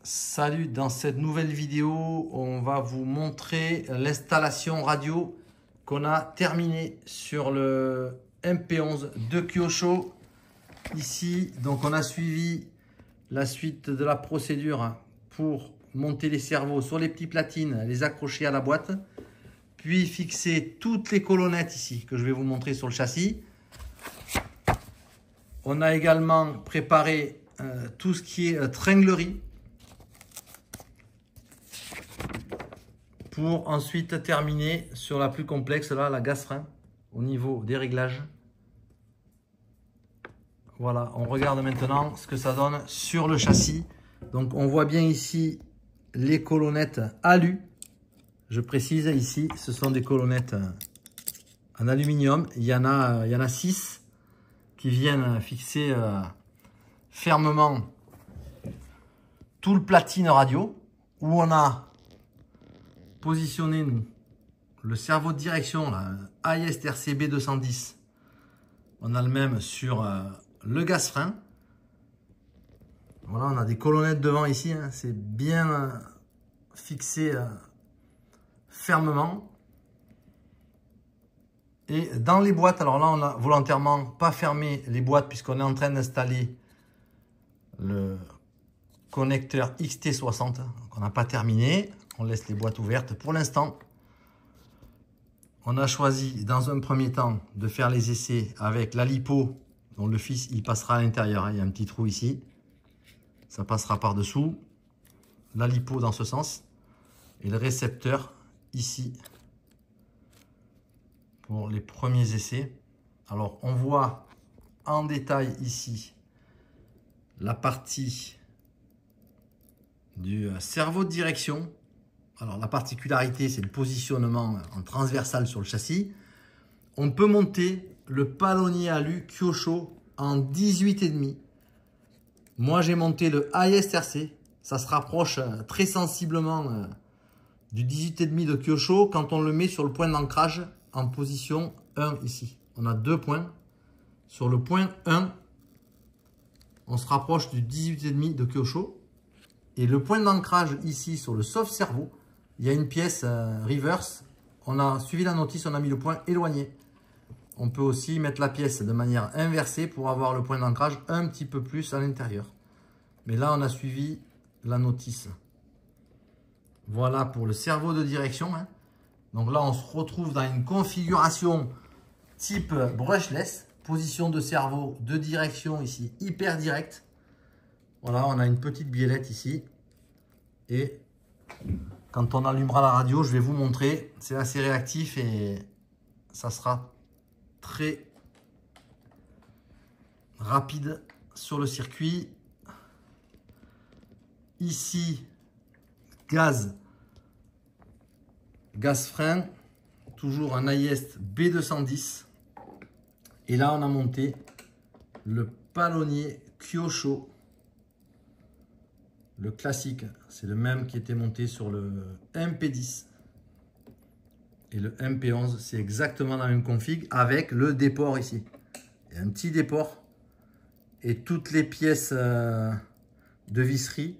Salut, dans cette nouvelle vidéo, on va vous montrer l'installation radio qu'on a terminée sur le MP11 de Kyosho. Ici, donc on a suivi la suite de la procédure pour monter les servos sur les petites platines, les accrocher à la boîte, puis fixer toutes les colonnettes ici que je vais vous montrer sur le châssis. On a également préparé tout ce qui est tringlerie, pour ensuite terminer sur la plus complexe, là, la gaz-frein, au niveau des réglages. Voilà, on regarde maintenant ce que ça donne sur le châssis. Donc on voit bien ici les colonnettes alu. Je précise ici, ce sont des colonnettes en aluminium. Il y en a 6 qui viennent fixer fermement tout le platine radio, où on a positionner le cerveau de direction, la ISRC B210. On a le même sur le gaz-frein. Voilà, on a des colonnettes devant ici, hein, c'est bien fixé fermement. Et dans les boîtes, alors là on a volontairement pas fermé les boîtes puisqu'on est en train d'installer le connecteur XT60, donc on n'a pas terminé. On laisse les boîtes ouvertes pour l'instant. On a choisi dans un premier temps de faire les essais avec la lipo, dont le fils il passera à l'intérieur. Il y a un petit trou ici, ça passera par dessous. La lipo dans ce sens et le récepteur ici pour les premiers essais. Alors on voit en détail ici la partie du cerveau de direction. Alors la particularité, c'est le positionnement en transversal sur le châssis. On peut monter le palonnier alu Kyosho en 18,5. Moi, j'ai monté le ISRC. Ça se rapproche très sensiblement du 18,5 de Kyosho quand on le met sur le point d'ancrage en position 1 ici. On a 2 points. Sur le point 1, on se rapproche du 18,5 de Kyosho. Et le point d'ancrage ici sur le soft cerveau, il y a une pièce reverse. On a suivi la notice, on a mis le point éloigné. On peut aussi mettre la pièce de manière inversée pour avoir le point d'ancrage un petit peu plus à l'intérieur. Mais là, on a suivi la notice. Voilà pour le cerveau de direction, hein. Donc là, on se retrouve dans une configuration type brushless. Position de cerveau de direction ici, hyper direct. Voilà, on a une petite biellette ici. Et quand on allumera la radio, je vais vous montrer. C'est assez réactif et ça sera très rapide sur le circuit. Ici, gaz-frein, toujours un AIS B210. Et là, on a monté le palonnier Kyosho. Le classique, c'est le même qui était monté sur le MP10. Et le MP11, c'est exactement la même config avec le déport ici. Il y a un petit déport. Et toutes les pièces de visserie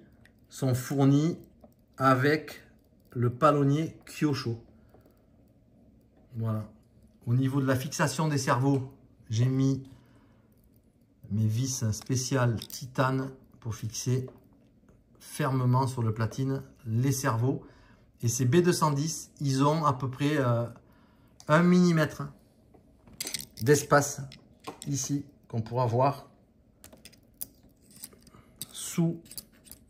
sont fournies avec le palonnier Kyosho. Voilà. Au niveau de la fixation des servos, j'ai mis mes vis spéciales titane pour fixer fermement sur le platine les servos. Et ces B210, ils ont à peu près 1 mm d'espace ici qu'on pourra voir sous.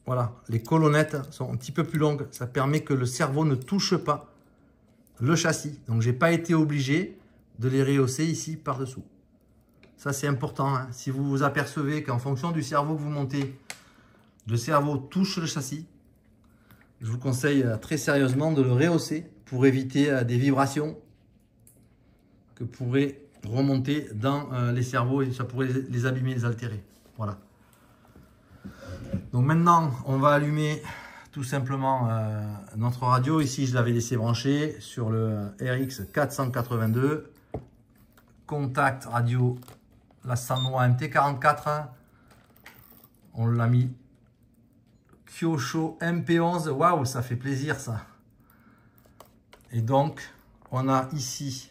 Voilà, les colonnettes sont un petit peu plus longues. Ça permet que le cerveau ne touche pas le châssis. Donc j'ai pas été obligé de les rehausser ici par dessous. Ça c'est important, hein. Si vous vous apercevez qu'en fonction du cerveau que vous montez, le cerveau touche le châssis, je vous conseille très sérieusement de le rehausser pour éviter des vibrations que pourraient remonter dans les cerveaux et ça pourrait les abîmer, les altérer. Voilà. Donc maintenant, on va allumer tout simplement notre radio. Ici, je l'avais laissé brancher sur le RX 482. Contact radio, la Sanwa MT44. On l'a mis Kyosho MP11. Waouh, ça fait plaisir ça. Et donc, on a ici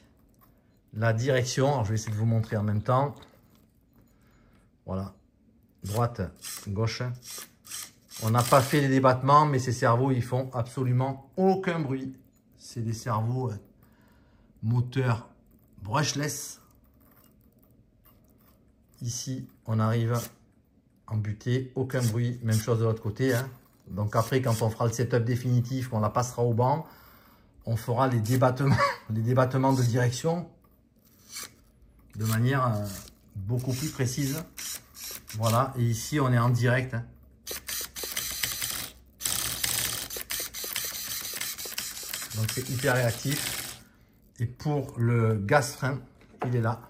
la direction. Alors, je vais essayer de vous montrer en même temps. Voilà. Droite, gauche. On n'a pas fait les débattements, mais ces cerveaux, ils font absolument aucun bruit. C'est des cerveaux moteur brushless. Ici, on arrive en butée, aucun bruit. Même chose de l'autre côté. Hein. Donc après, quand on fera le setup définitif, qu'on la passera au banc, on fera les débattements de direction de manière beaucoup plus précise. Voilà, et ici, on est en direct. Hein. Donc c'est hyper réactif. Et pour le gaz frein, il est là.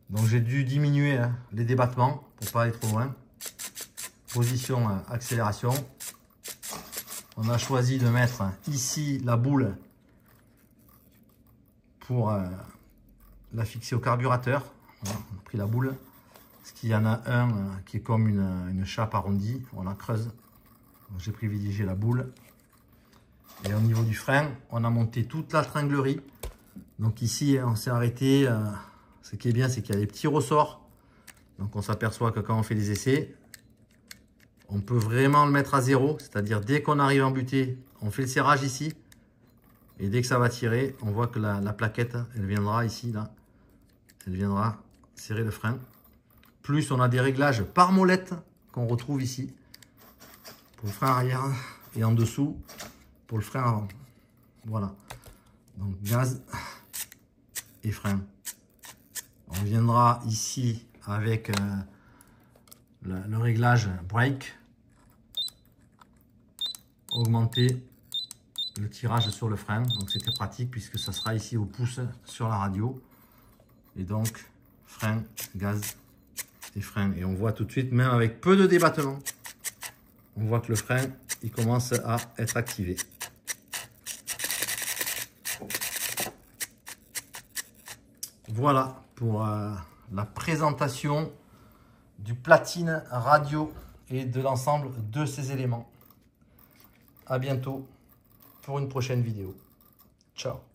Donc j'ai dû diminuer hein, les débattements pour pas aller trop loin. Position accélération. On a choisi de mettre ici la boule pour la fixer au carburateur. Voilà, on a pris la boule. Parce qu'il y en a un qui est comme une chape arrondie. On la creuse. J'ai privilégié la boule. Et au niveau du frein, on a monté toute la tringlerie. Donc ici, on s'est arrêté. Ce qui est bien, c'est qu'il y a des petits ressorts. Donc on s'aperçoit que quand on fait les essais, on peut vraiment le mettre à zéro. C'est-à-dire dès qu'on arrive en butée, on fait le serrage ici. Et dès que ça va tirer, on voit que la plaquette, elle viendra ici, là. Elle viendra serrer le frein. Plus on a des réglages par molette qu'on retrouve ici. Pour le frein arrière et en dessous pour le frein avant. Voilà. Donc gaz et frein. On viendra ici avec le réglage brake. Augmenter le tirage sur le frein. Donc c'était pratique puisque ça sera ici au pouce sur la radio. Et donc frein, gaz et frein. Et on voit tout de suite, même avec peu de débattement, on voit que le frein il commence à être activé. Voilà pour la présentation du platine radio et de l'ensemble de ces éléments. À bientôt pour une prochaine vidéo. Ciao.